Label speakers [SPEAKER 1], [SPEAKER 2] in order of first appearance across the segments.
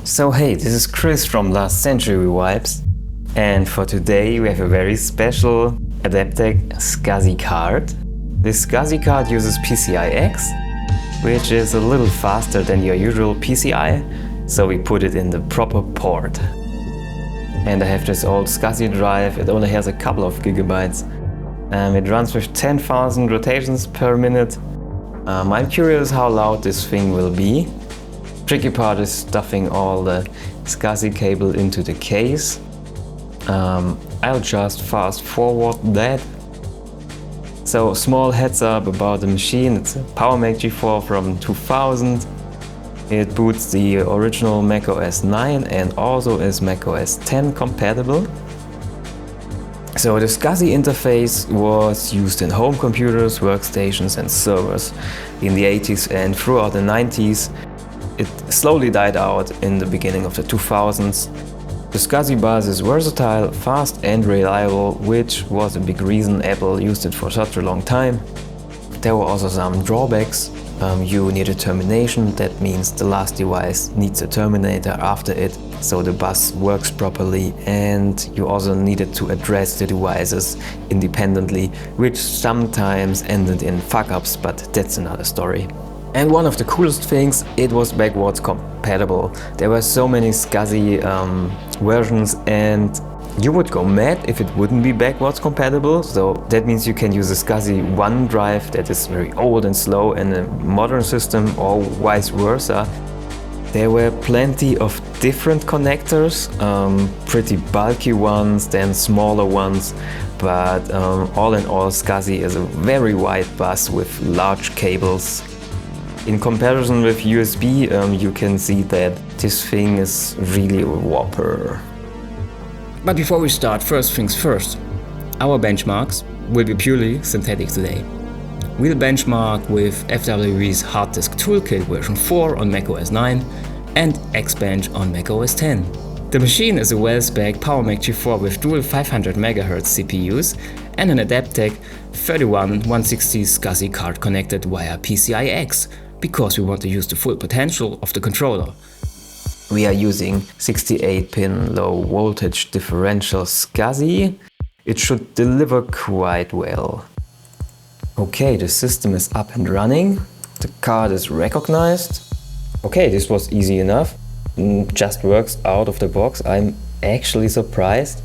[SPEAKER 1] So hey, this is Chris from Last Century Vibes, and for today we have a very special Adaptec SCSI card. This SCSI card uses PCI-X, which is a little faster than your usual PCI, so we put it in the proper port. And I have this old SCSI drive, it only has a couple of gigabytes. It runs with 10,000 rotations per minute. I'm curious how loud this thing will be. Tricky part is stuffing all the SCSI cable into the case. I'll just fast forward that. So, small heads up about the machine. It's a PowerMac G4 from 2000. It boots the original macOS 9 and also is macOS 10 compatible. So the SCSI interface was used in home computers, workstations and servers in the 80s and throughout the 90s. It slowly died out in the beginning of the 2000s. The SCSI bus is versatile, fast and reliable, which was a big reason Apple used it for such a long time. There were also some drawbacks. You need a termination, that means the last device needs a terminator after it, so the bus works properly, and you also needed to address the devices independently, which sometimes ended in fuck-ups, but that's another story. And one of the coolest things, it was backwards compatible. There were so many SCSI versions and you would go mad if it wouldn't be backwards compatible. So that means you can use a SCSI 1 drive that is very old and slow in a modern system, or vice versa. There were plenty of different connectors, pretty bulky ones, then smaller ones, but all in all SCSI is a very wide bus with large cables. In comparison with USB, you can see that this thing is really a whopper.
[SPEAKER 2] But before we start, first things first. Our benchmarks will be purely synthetic today. We'll benchmark with FWV's Hard Disk Toolkit version 4 on macOS 9 and Xbench on macOS 10. The machine is a well-spec'd PowerMac G4 with dual 500 MHz CPUs and an Adaptec 31160 SCSI card connected via PCI-X, because we want to use the full potential of the controller.
[SPEAKER 1] We are using 68-pin low voltage differential SCSI. It should deliver quite well. Okay, the system is up and running. The card is recognized. Okay, this was easy enough. Just works out of the box. I'm actually surprised.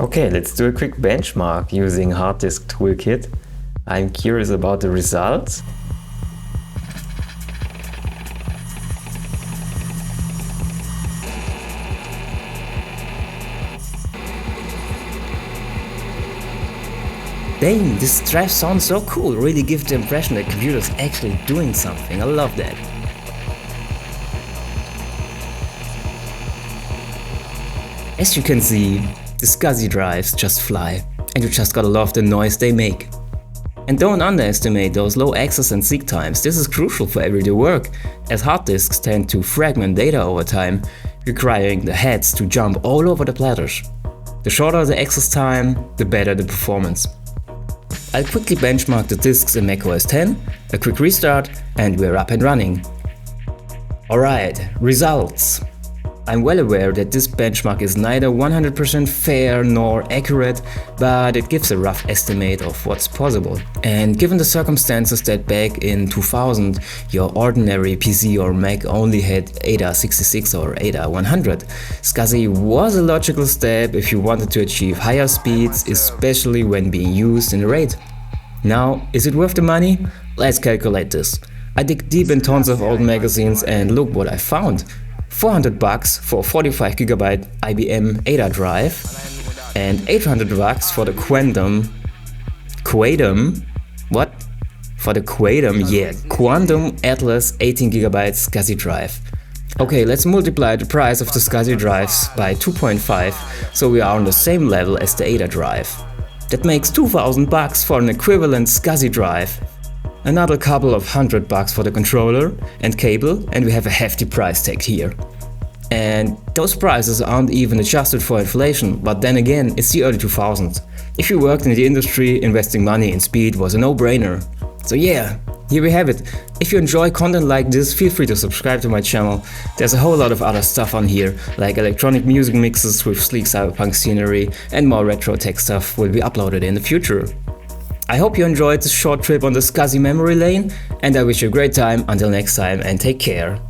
[SPEAKER 1] Okay, let's do a quick benchmark using Hard Disk Toolkit. I'm curious about the results.
[SPEAKER 2] Dang, this drive sounds so cool, really gives the impression that computer's actually doing something. I love that. As you can see, the SCSI drives just fly, and you just gotta love the noise they make. And don't underestimate those low access and seek times. This is crucial for everyday work, as hard disks tend to fragment data over time, requiring the heads to jump all over the platters. The shorter the access time, the better the performance. I'll quickly benchmark the disks in macOS 10, a quick restart, and we're up and running. Alright, results. I'm well aware that this benchmark is neither 100% fair nor accurate, but it gives a rough estimate of what's possible. And given the circumstances that back in 2000 your ordinary PC or Mac only had ADA 66 or ADA 100, SCSI was a logical step if you wanted to achieve higher speeds, especially when being used in a RAID. Now, is it worth the money? Let's calculate this. I dig deep in tons of old magazines and look what I found. $400 for a 45GB IBM ADA drive and $800 for the Quantum, Quantum Atlas 18GB SCSI drive. Okay, let's multiply the price of the SCSI drives by 2.5, so we are on the same level as the ADA drive. That makes $2,000 for an equivalent SCSI drive. Another couple of $100 for the controller and cable, and we have a hefty price tag here. And those prices aren't even adjusted for inflation, but then again, it's the early 2000s. If you worked in the industry, investing money in speed was a no-brainer. So yeah, Here we have it. If you enjoy content like this, feel free to subscribe to my channel. There's a whole lot of other stuff on here, like electronic music mixes with sleek cyberpunk scenery, and more retro tech stuff will be uploaded in the future. I hope you enjoyed this short trip on the SCSI memory lane, and I wish you a great time. Until next time, and take care.